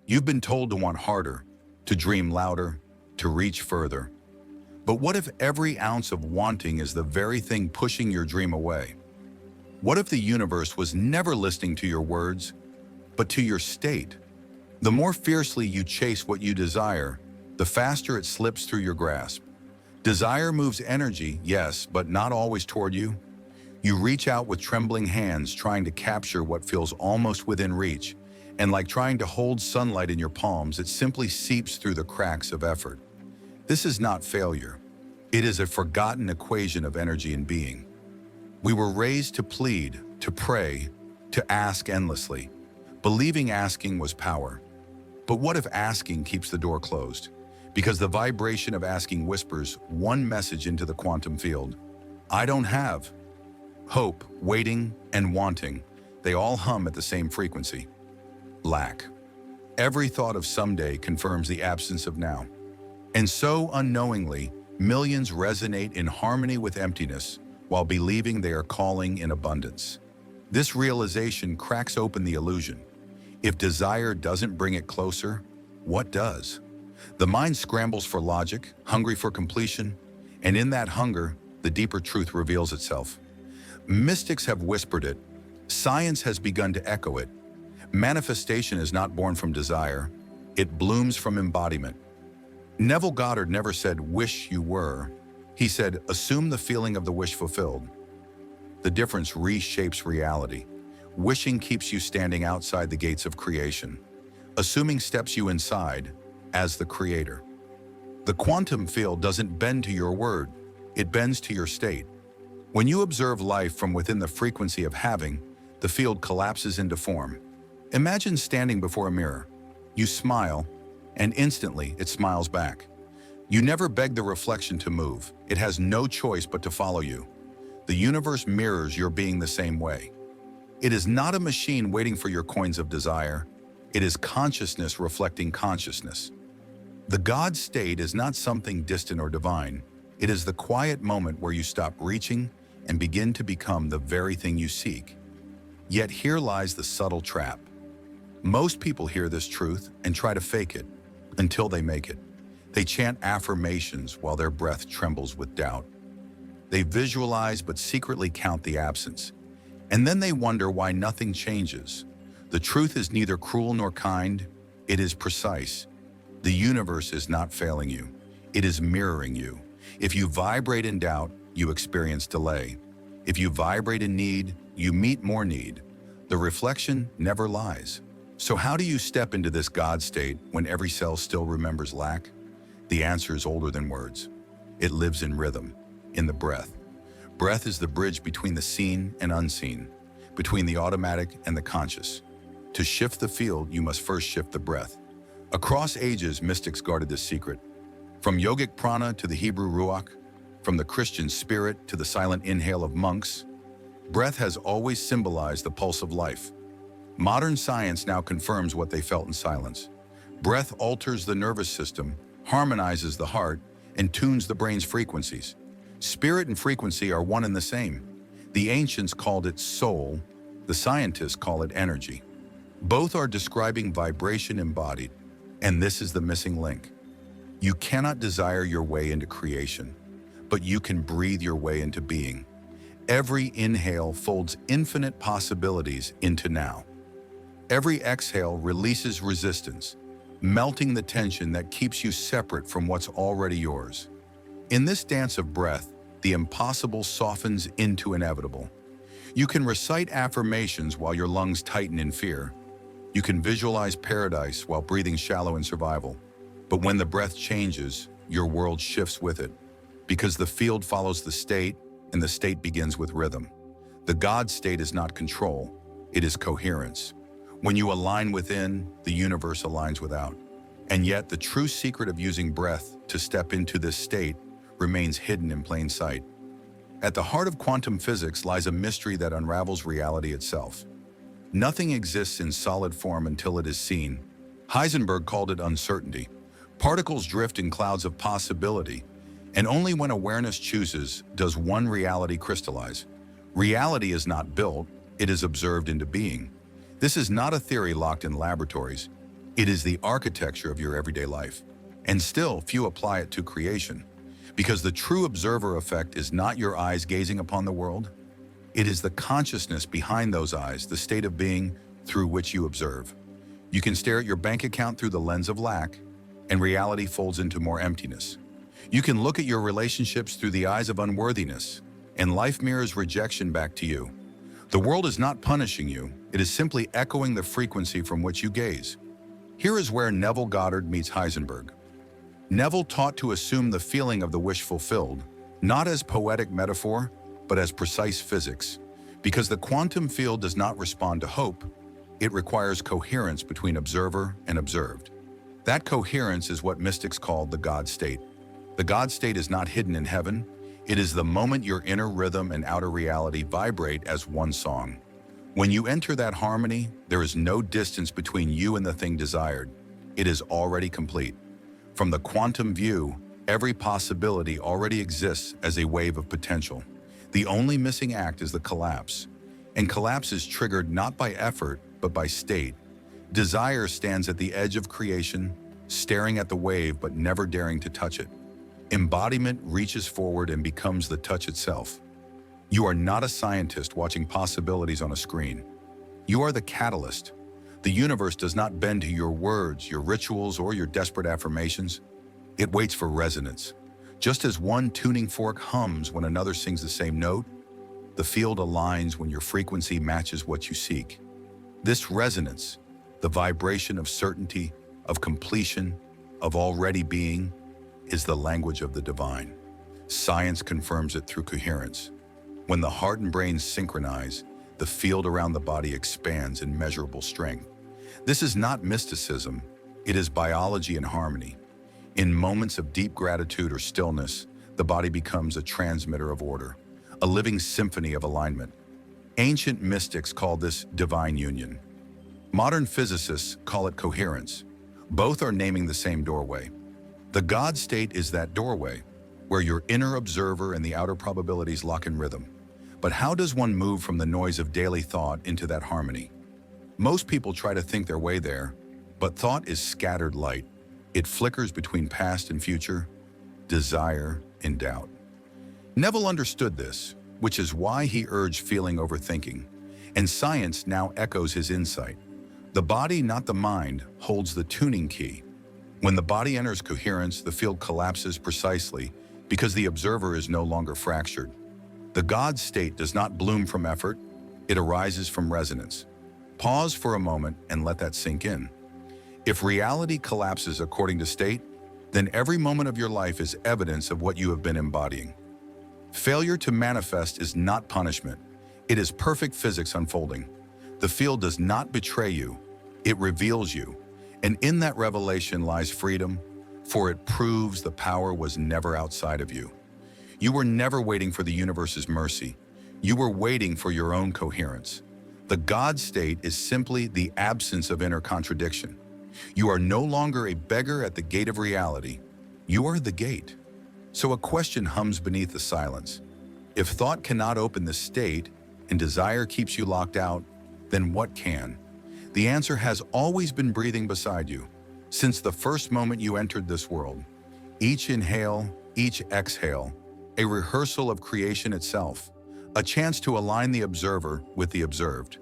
You've been told to want harder, to dream louder, to reach further. But what if every ounce of wanting is the very thing pushing your dream away? What if the universe was never listening to your words, but to your state? The more fiercely you chase what you desire, the faster it slips through your grasp. Desire moves energy, yes, but not always toward you. You reach out with trembling hands, trying to capture what feels almost within reach, and like trying to hold sunlight in your palms, it simply seeps through the cracks of effort. This is not failure. It is a forgotten equation of energy and being. We were raised to plead, to pray, to ask endlessly, believing asking was power. But what if asking keeps the door closed? Because the vibration of asking whispers one message into the quantum field. I don't have. Hope, waiting, and wanting, they all hum at the same frequency. Lack. Every thought of someday confirms the absence of now. And so, unknowingly, millions resonate in harmony with emptiness while believing they are calling in abundance. This realization cracks open the illusion. If desire doesn't bring it closer, what does? The mind scrambles for logic, hungry for completion, and in that hunger, the deeper truth reveals itself. Mystics have whispered it. Science has begun to echo it. Manifestation is not born from desire. It blooms from embodiment. Neville Goddard never said, "Wish you were." He said, "Assume the feeling of the wish fulfilled." The difference reshapes reality. Wishing keeps you standing outside the gates of creation. Assuming steps you inside as the creator. The quantum field doesn't bend to your word. It bends to your state. When you observe life from within the frequency of having, the field collapses into form. Imagine standing before a mirror. You smile, and instantly it smiles back. You never beg the reflection to move. It has no choice but to follow you. The universe mirrors your being the same way. It is not a machine waiting for your coins of desire. It is consciousness reflecting consciousness. The God state is not something distant or divine. It is the quiet moment where you stop reaching and begin to become the very thing you seek. Yet here lies the subtle trap. Most people hear this truth and try to fake it until they make it. They chant affirmations while their breath trembles with doubt. They visualize but secretly count the absence. And then they wonder why nothing changes. The truth is neither cruel nor kind. It is precise. The universe is not failing you. It is mirroring you. If you vibrate in doubt, you experience delay. If you vibrate in need, you meet more need. The reflection never lies. So how do you step into this God state when every cell still remembers lack? The answer is older than words. It lives in rhythm, in the breath. Breath is the bridge between the seen and unseen, between the automatic and the conscious. To shift the field, you must first shift the breath. Across ages, mystics guarded this secret. From yogic prana to the Hebrew ruach, from the Christian spirit to the silent inhale of monks, breath has always symbolized the pulse of life. Modern science now confirms what they felt in silence. Breath alters the nervous system, harmonizes the heart, and tunes the brain's frequencies. Spirit and frequency are one and the same. The ancients called it soul, the scientists call it energy. Both are describing vibration embodied, and this is the missing link. You cannot desire your way into creation, but you can breathe your way into being. Every inhale folds infinite possibilities into now. Every exhale releases resistance, melting the tension that keeps you separate from what's already yours. In this dance of breath, the impossible softens into inevitable. You can recite affirmations while your lungs tighten in fear. You can visualize paradise while breathing shallow in survival. But when the breath changes, your world shifts with it, because the field follows the state, and the state begins with rhythm. The God state is not control, it is coherence. When you align within, the universe aligns without. And yet, the true secret of using breath to step into this state remains hidden in plain sight. At the heart of quantum physics lies a mystery that unravels reality itself. Nothing exists in solid form until it is seen. Heisenberg called it uncertainty. Particles drift in clouds of possibility, and only when awareness chooses does one reality crystallize. Reality is not built, it is observed into being. This is not a theory locked in laboratories. It is the architecture of your everyday life. And still, few apply it to creation. Because the true observer effect is not your eyes gazing upon the world. It is the consciousness behind those eyes, the state of being through which you observe. You can stare at your bank account through the lens of lack, and reality folds into more emptiness. You can look at your relationships through the eyes of unworthiness, and life mirrors rejection back to you. The world is not punishing you, it is simply echoing the frequency from which you gaze. Here is where Neville Goddard meets Heisenberg. Neville taught to assume the feeling of the wish fulfilled, not as poetic metaphor, but as precise physics. Because the quantum field does not respond to hope, it requires coherence between observer and observed. That coherence is what mystics call the God state. The God state is not hidden in heaven. It is the moment your inner rhythm and outer reality vibrate as one song. When you enter that harmony, there is no distance between you and the thing desired. It is already complete. From the quantum view, every possibility already exists as a wave of potential. The only missing act is the collapse. And collapse is triggered not by effort, but by state. Desire stands at the edge of creation, staring at the wave but never daring to touch it. Embodiment reaches forward and becomes the touch itself. You are not a scientist watching possibilities on a screen. You are the catalyst. The universe does not bend to your words, your rituals, or your desperate affirmations. It waits for resonance. Just as one tuning fork hums when another sings the same note, the field aligns when your frequency matches what you seek. This resonance, the vibration of certainty, of completion, of already being, is the language of the divine. Science confirms it through coherence. When the heart and brain synchronize, the field around the body expands in measurable strength. This is not mysticism, it is biology and harmony. In moments of deep gratitude or stillness, the body becomes a transmitter of order, a living symphony of alignment. Ancient mystics call this divine union. Modern physicists call it coherence. Both are naming the same doorway. The God state is that doorway, where your inner observer and the outer probabilities lock in rhythm. But how does one move from the noise of daily thought into that harmony? Most people try to think their way there, but thought is scattered light. It flickers between past and future, desire and doubt. Neville understood this, which is why he urged feeling over thinking, and science now echoes his insight. The body, not the mind, holds the tuning key. When the body enters coherence, the field collapses precisely because the observer is no longer fractured. The God state does not bloom from effort, it arises from resonance. Pause for a moment and let that sink in. If reality collapses according to state, then every moment of your life is evidence of what you have been embodying. Failure to manifest is not punishment. It is perfect physics unfolding. The field does not betray you, it reveals you. And in that revelation lies freedom, for it proves the power was never outside of you. You were never waiting for the universe's mercy. You were waiting for your own coherence. The God state is simply the absence of inner contradiction. You are no longer a beggar at the gate of reality. You are the gate. So a question hums beneath the silence. If thought cannot open the state and desire keeps you locked out, then what can? The answer has always been breathing beside you, since the first moment you entered this world. Each inhale, each exhale, a rehearsal of creation itself, a chance to align the observer with the observed.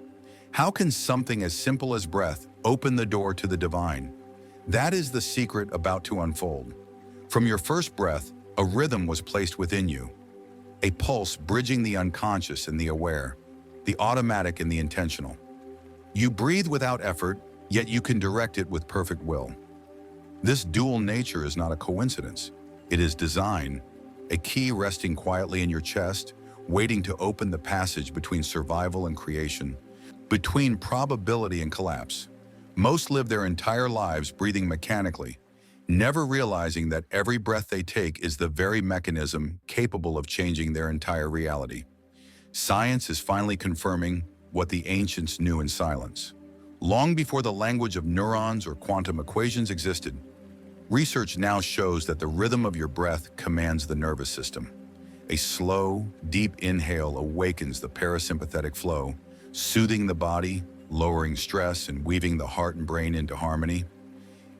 How can something as simple as breath open the door to the divine? That is the secret about to unfold. From your first breath, a rhythm was placed within you, a pulse bridging the unconscious and the aware, the automatic and the intentional. You breathe without effort, yet you can direct it with perfect will. This dual nature is not a coincidence. It is design, a key resting quietly in your chest, waiting to open the passage between survival and creation, between probability and collapse. Most live their entire lives breathing mechanically, never realizing that every breath they take is the very mechanism capable of changing their entire reality. Science is finally confirming what the ancients knew in silence. Long before the language of neurons or quantum equations existed, research now shows that the rhythm of your breath commands the nervous system. A slow, deep inhale awakens the parasympathetic flow, soothing the body, lowering stress, and weaving the heart and brain into harmony.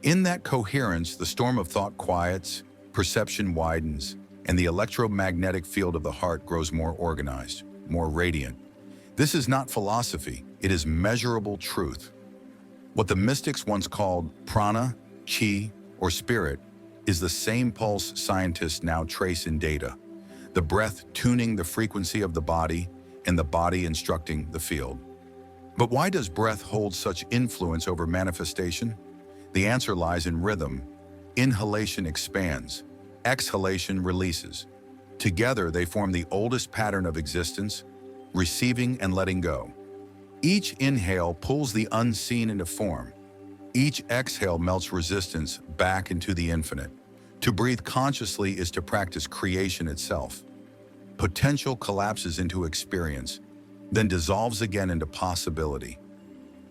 In that coherence, the storm of thought quiets, perception widens, and the electromagnetic field of the heart grows more organized, more radiant. This is not philosophy, it is measurable truth. What the mystics once called prana, chi, or spirit is the same pulse scientists now trace in data. The breath tuning the frequency of the body and the body instructing the field. But why does breath hold such influence over manifestation? The answer lies in rhythm. Inhalation expands, exhalation releases. Together they form the oldest pattern of existence, receiving and letting go. Each inhale pulls the unseen into form. Each exhale melts resistance back into the infinite. To breathe consciously is to practice creation itself. Potential collapses into experience, then dissolves again into possibility.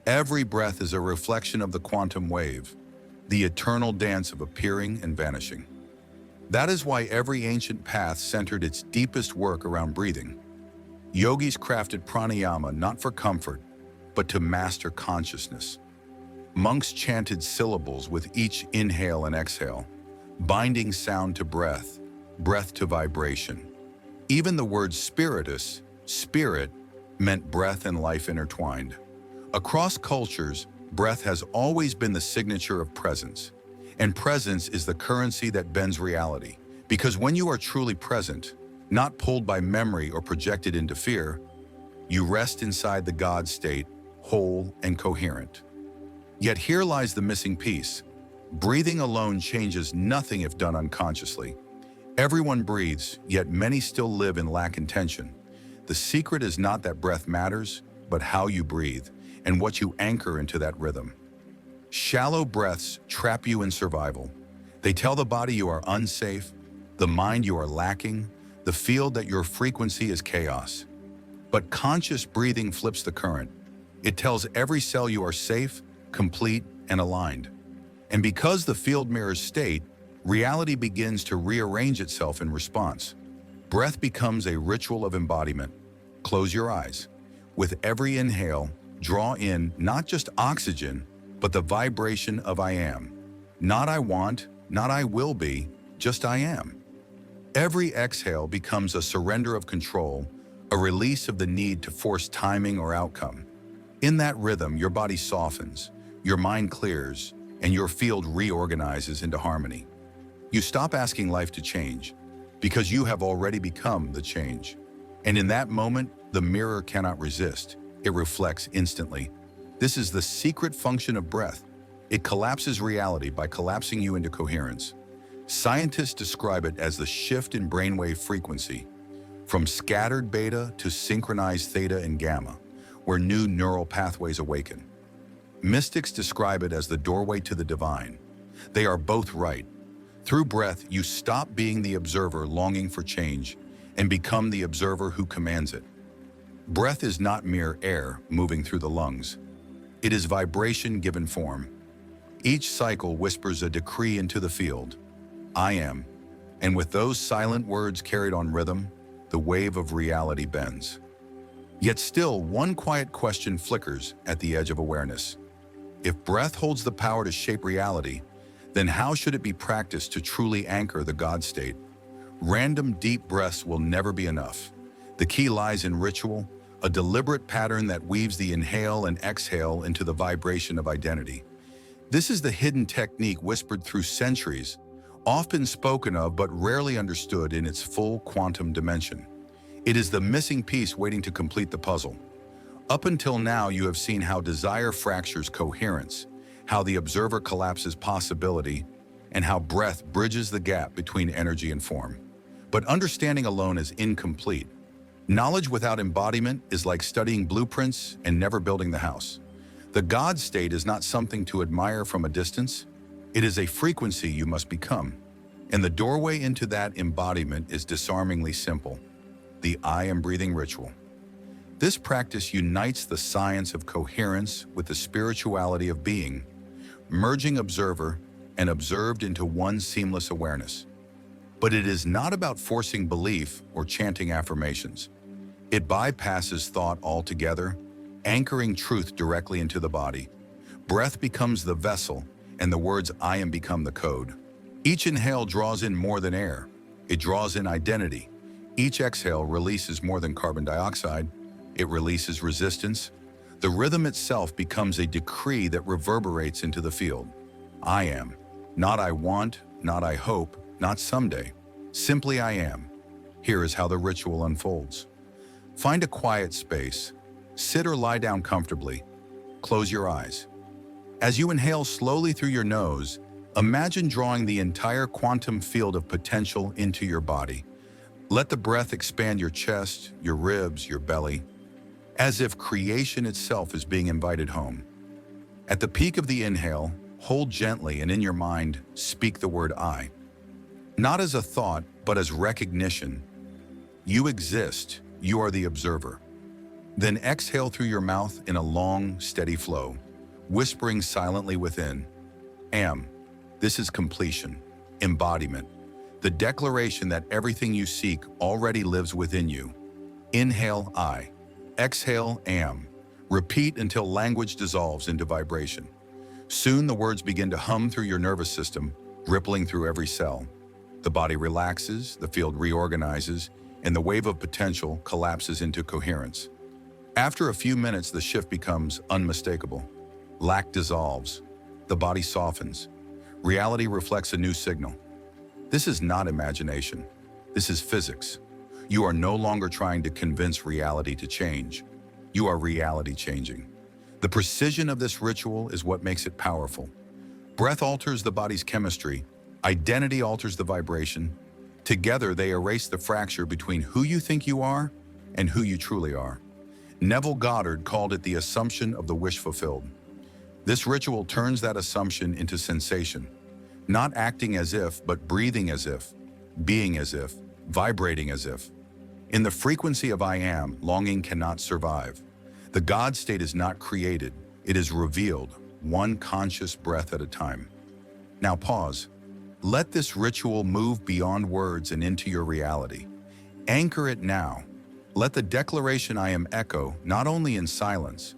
Every breath is a reflection of the quantum wave, the eternal dance of appearing and vanishing. That is why every ancient path centered its deepest work around breathing. Yogis crafted pranayama not for comfort, but to master consciousness. Monks chanted syllables with each inhale and exhale, binding sound to breath, breath to vibration. Even the word spiritus, spirit, meant breath and life intertwined. Across cultures, breath has always been the signature of presence. And presence is the currency that bends reality. Because when you are truly present, not pulled by memory or projected into fear, you rest inside the God state, whole and coherent. Yet here lies the missing piece. Breathing alone changes nothing if done unconsciously. Everyone breathes, yet many still live in lack intention. The secret is not that breath matters, but how you breathe and what you anchor into that rhythm. Shallow breaths trap you in survival. They tell the body you are unsafe, the mind you are lacking, the field that your frequency is chaos. But conscious breathing flips the current. It tells every cell you are safe, complete, and aligned. And because the field mirrors state, reality begins to rearrange itself in response. Breath becomes a ritual of embodiment. Close your eyes. With every inhale, draw in not just oxygen, but the vibration of I am. Not I want, not I will be, just I am. Every exhale becomes a surrender of control, a release of the need to force timing or outcome. In that rhythm, your body softens, your mind clears, and your field reorganizes into harmony. You stop asking life to change, because you have already become the change. And in that moment, the mirror cannot resist. It reflects instantly. This is the secret function of breath. It collapses reality by collapsing you into coherence. Scientists describe it as the shift in brainwave frequency, from scattered beta to synchronized theta and gamma, where new neural pathways awaken. Mystics describe it as the doorway to the divine. They are both right. Through breath, you stop being the observer longing for change and become the observer who commands it. Breath is not mere air moving through the lungs. It is vibration given form. Each cycle whispers a decree into the field. I am. And with those silent words carried on rhythm, the wave of reality bends. Yet still, one quiet question flickers at the edge of awareness. If breath holds the power to shape reality, then how should it be practiced to truly anchor the God state? Random deep breaths will never be enough. The key lies in ritual, a deliberate pattern that weaves the inhale and exhale into the vibration of identity. This is the hidden technique whispered through centuries, often spoken of but rarely understood in its full quantum dimension. It is the missing piece waiting to complete the puzzle. Up until now, you have seen how desire fractures coherence, how the observer collapses possibility, and how breath bridges the gap between energy and form. But understanding alone is incomplete. Knowledge without embodiment is like studying blueprints and never building the house. The God state is not something to admire from a distance. It is a frequency you must become. And the doorway into that embodiment is disarmingly simple: the I am breathing ritual. This practice unites the science of coherence with the spirituality of being, merging observer and observed into one seamless awareness. But it is not about forcing belief or chanting affirmations. It bypasses thought altogether, anchoring truth directly into the body. Breath becomes the vessel, and the words I am become the code. Each inhale draws in more than air. It draws in identity. Each exhale releases more than carbon dioxide. It releases resistance. The rhythm itself becomes a decree that reverberates into the field. I am. Not I want, not I hope, not someday. Simply I am. Here is how the ritual unfolds. Find a quiet space. Sit or lie down comfortably. Close your eyes. As you inhale slowly through your nose, imagine drawing the entire quantum field of potential into your body. Let the breath expand your chest, your ribs, your belly, as if creation itself is being invited home. At the peak of the inhale, hold gently and in your mind, speak the word I. Not as a thought, but as recognition. You exist. You are the observer. Then exhale through your mouth in a long, steady flow, whispering silently within, Am. This is completion, embodiment, the declaration that everything you seek already lives within you. Inhale, I. Exhale, Am. Repeat until language dissolves into vibration. Soon the words begin to hum through your nervous system, rippling through every cell. The body relaxes, the field reorganizes, and the wave of potential collapses into coherence. After a few minutes, the shift becomes unmistakable. Lack dissolves. The body softens. Reality reflects a new signal. This is not imagination. This is physics. You are no longer trying to convince reality to change. You are reality changing. The precision of this ritual is what makes it powerful. Breath alters the body's chemistry. Identity alters the vibration. Together, they erase the fracture between who you think you are and who you truly are. Neville Goddard called it the assumption of the wish fulfilled. This ritual turns that assumption into sensation, not acting as if, but breathing as if, being as if, vibrating as if. In the frequency of I am, longing cannot survive. The God state is not created, it is revealed, one conscious breath at a time. Now pause. Let this ritual move beyond words and into your reality. Anchor it now. Let the declaration I am echo not only in silence,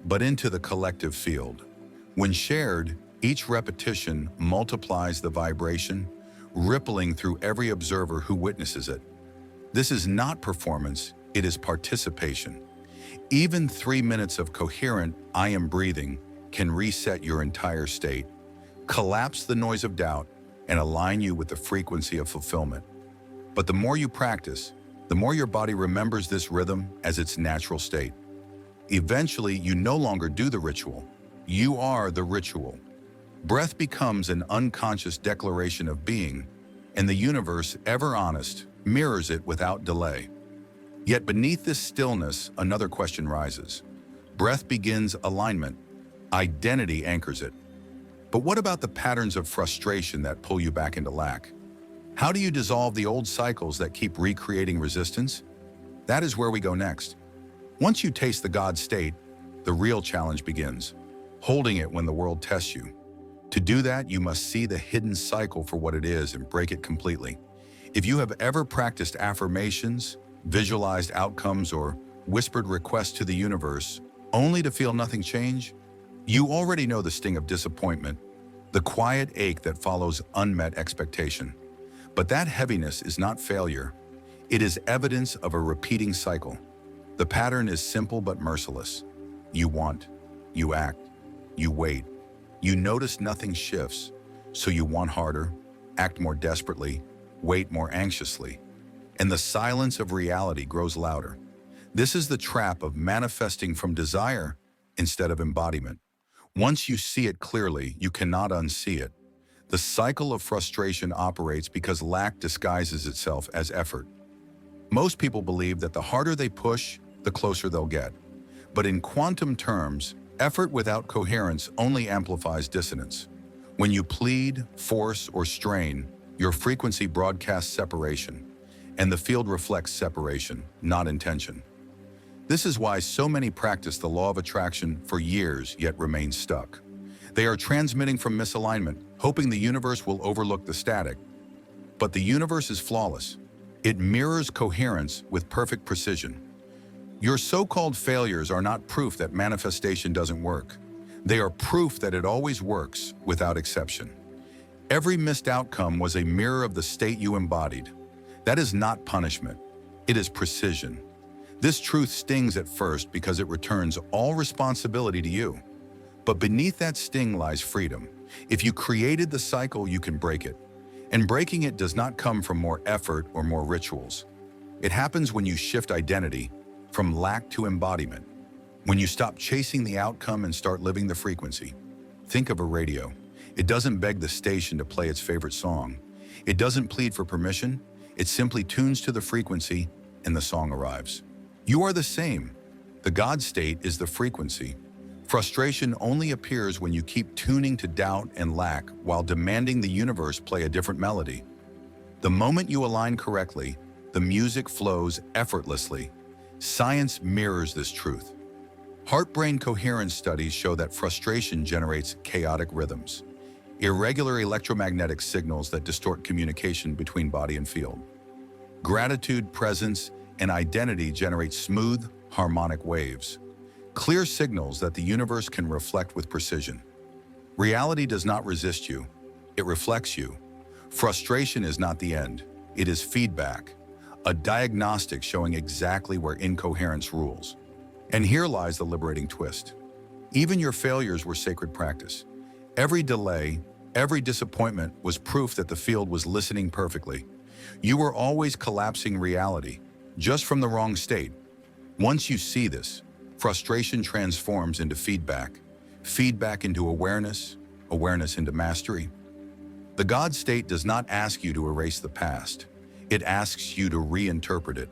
but into the collective field. When shared, each repetition multiplies the vibration, rippling through every observer who witnesses it. This is not performance, it is participation. Even 3 minutes of coherent I am breathing can reset your entire state, collapse the noise of doubt, and align you with the frequency of fulfillment. But the more you practice, the more your body remembers this rhythm as its natural state. Eventually, you no longer do the ritual. You are the ritual. Breath becomes an unconscious declaration of being, and the universe, ever honest, mirrors it without delay. Yet beneath this stillness, another question rises. Breath begins alignment. Identity anchors it. But what about the patterns of frustration that pull you back into lack? How do you dissolve the old cycles that keep recreating resistance? That is where we go next. Once you taste the God state, the real challenge begins, holding it when the world tests you. To do that, you must see the hidden cycle for what it is and break it completely. If you have ever practiced affirmations, visualized outcomes, or whispered requests to the universe, only to feel nothing change, you already know the sting of disappointment, the quiet ache that follows unmet expectation. But that heaviness is not failure. It is evidence of a repeating cycle. The pattern is simple but merciless. You want, you act, you wait. You notice nothing shifts, so you want harder, act more desperately, wait more anxiously. And the silence of reality grows louder. This is the trap of manifesting from desire instead of embodiment. Once you see it clearly, you cannot unsee it. The cycle of frustration operates because lack disguises itself as effort. Most people believe that the harder they push, the closer they'll get. But in quantum terms, effort without coherence only amplifies dissonance. When you plead, force, or strain, your frequency broadcasts separation, and the field reflects separation, not intention. This is why so many practice the law of attraction for years yet remain stuck. They are transmitting from misalignment, hoping the universe will overlook the static. But the universe is flawless. It mirrors coherence with perfect precision. Your so-called failures are not proof that manifestation doesn't work. They are proof that it always works, without exception. Every missed outcome was a mirror of the state you embodied. That is not punishment. It is precision. This truth stings at first because it returns all responsibility to you. But beneath that sting lies freedom. If you created the cycle, you can break it. And breaking it does not come from more effort or more rituals. It happens when you shift identity from lack to embodiment. When you stop chasing the outcome and start living the frequency. Think of a radio. It doesn't beg the station to play its favorite song. It doesn't plead for permission. It simply tunes to the frequency and the song arrives. You are the same. The God state is the frequency. Frustration only appears when you keep tuning to doubt and lack while demanding the universe play a different melody. The moment you align correctly, the music flows effortlessly. Science mirrors this truth. Heart-brain coherence studies show that frustration generates chaotic rhythms, irregular electromagnetic signals that distort communication between body and field. Gratitude, presence, and identity generate smooth, harmonic waves, clear signals that the universe can reflect with precision. Reality does not resist you, it reflects you. Frustration is not the end, it is feedback, a diagnostic showing exactly where incoherence rules. And here lies the liberating twist. Even your failures were sacred practice. Every delay, every disappointment was proof that the field was listening perfectly. You were always collapsing reality, just from the wrong state. Once you see this, frustration transforms into feedback, feedback into awareness, awareness into mastery. The God state does not ask you to erase the past. It asks you to reinterpret it.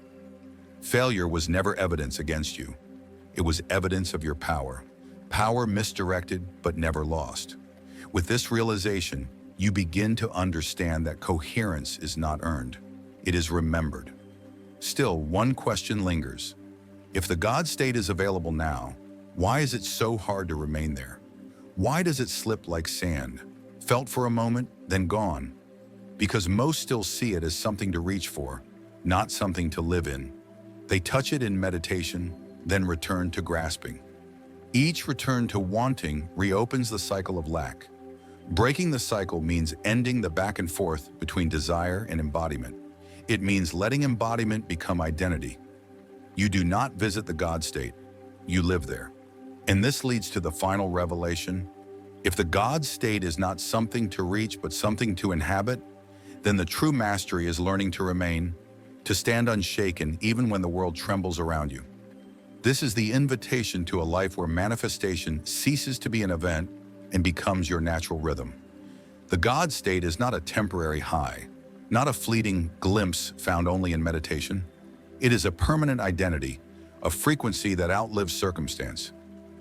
Failure was never evidence against you. It was evidence of your power. Power misdirected but never lost. With this realization, you begin to understand that coherence is not earned. It is remembered. Still, one question lingers. If the God state is available now, why is it so hard to remain there? Why does it slip like sand, felt for a moment, then gone? Because most still see it as something to reach for, not something to live in. They touch it in meditation, then return to grasping. Each return to wanting reopens the cycle of lack. Breaking the cycle means ending the back and forth between desire and embodiment. It means letting embodiment become identity. You do not visit the God state, you live there. And this leads to the final revelation. If the God state is not something to reach but something to inhabit, then the true mastery is learning to remain, to stand unshaken even when the world trembles around you. This is the invitation to a life where manifestation ceases to be an event and becomes your natural rhythm. The God state is not a temporary high, not a fleeting glimpse found only in meditation. It is a permanent identity, a frequency that outlives circumstance.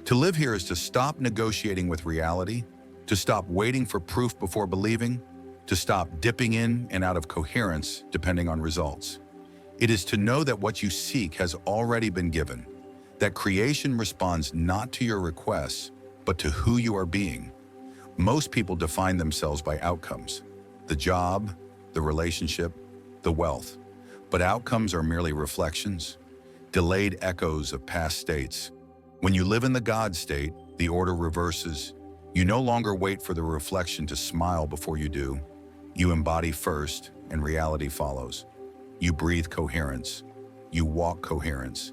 To live here is to stop negotiating with reality, to stop waiting for proof before believing, to stop dipping in and out of coherence depending on results. It is to know that what you seek has already been given, that creation responds not to your requests, but to who you are being. Most people define themselves by outcomes, the job, the relationship, the wealth. But outcomes are merely reflections, delayed echoes of past states. When you live in the God state, the order reverses. You no longer wait for the reflection to smile before you do. You embody first, and reality follows. You breathe coherence. You walk coherence.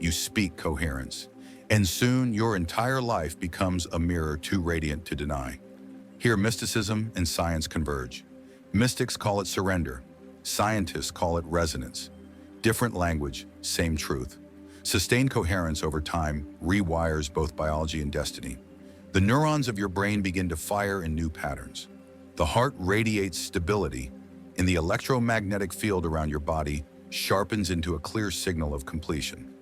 You speak coherence. And soon your entire life becomes a mirror too radiant to deny. Here mysticism and science converge. Mystics call it surrender. Scientists call it resonance. Different language, same truth. Sustained coherence over time rewires both biology and destiny. The neurons of your brain begin to fire in new patterns. The heart radiates stability, and the electromagnetic field around your body sharpens into a clear signal of completion.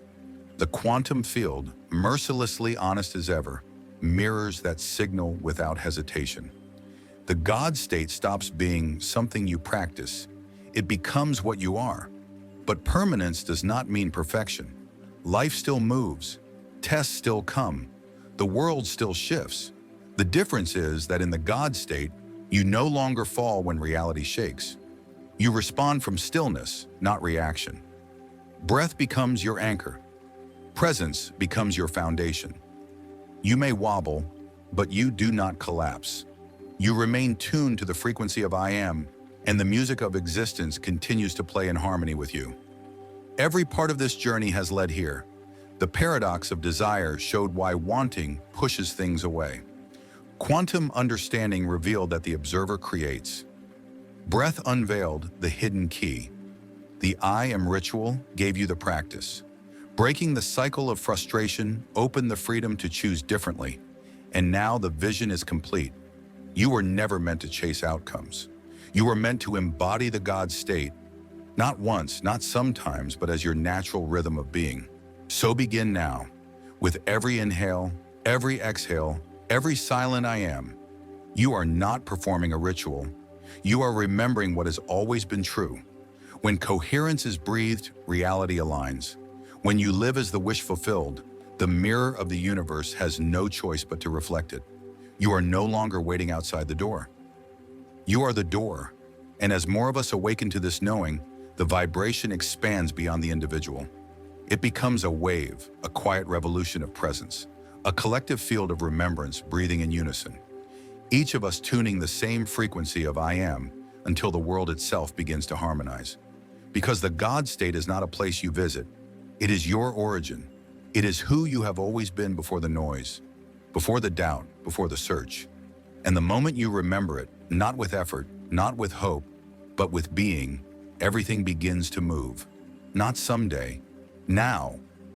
The quantum field, mercilessly honest as ever, mirrors that signal without hesitation. The God state stops being something you practice. It becomes what you are. But permanence does not mean perfection. Life still moves. Tests still come. The world still shifts. The difference is that in the God state, you no longer fall when reality shakes. You respond from stillness, not reaction. Breath becomes your anchor. Presence becomes your foundation. You may wobble, but you do not collapse. You remain tuned to the frequency of I am, and the music of existence continues to play in harmony with you. Every part of this journey has led here. The paradox of desire showed why wanting pushes things away. Quantum understanding revealed that the observer creates. Breath unveiled the hidden key. The I am ritual gave you the practice. Breaking the cycle of frustration opened the freedom to choose differently. And now the vision is complete. You were never meant to chase outcomes. You were meant to embody the God state, not once, not sometimes, but as your natural rhythm of being. So begin now. With every inhale, every exhale, every silent I am, you are not performing a ritual. You are remembering what has always been true. When coherence is breathed, reality aligns. When you live as the wish fulfilled, the mirror of the universe has no choice but to reflect it. You are no longer waiting outside the door. You are the door. And as more of us awaken to this knowing, the vibration expands beyond the individual. It becomes a wave, a quiet revolution of presence, a collective field of remembrance breathing in unison. Each of us tuning the same frequency of I am until the world itself begins to harmonize. Because the God state is not a place you visit. It is your origin. It is who you have always been before the noise, before the doubt, before the search. And the moment you remember it, not with effort, not with hope, but with being, everything begins to move. Not someday, now.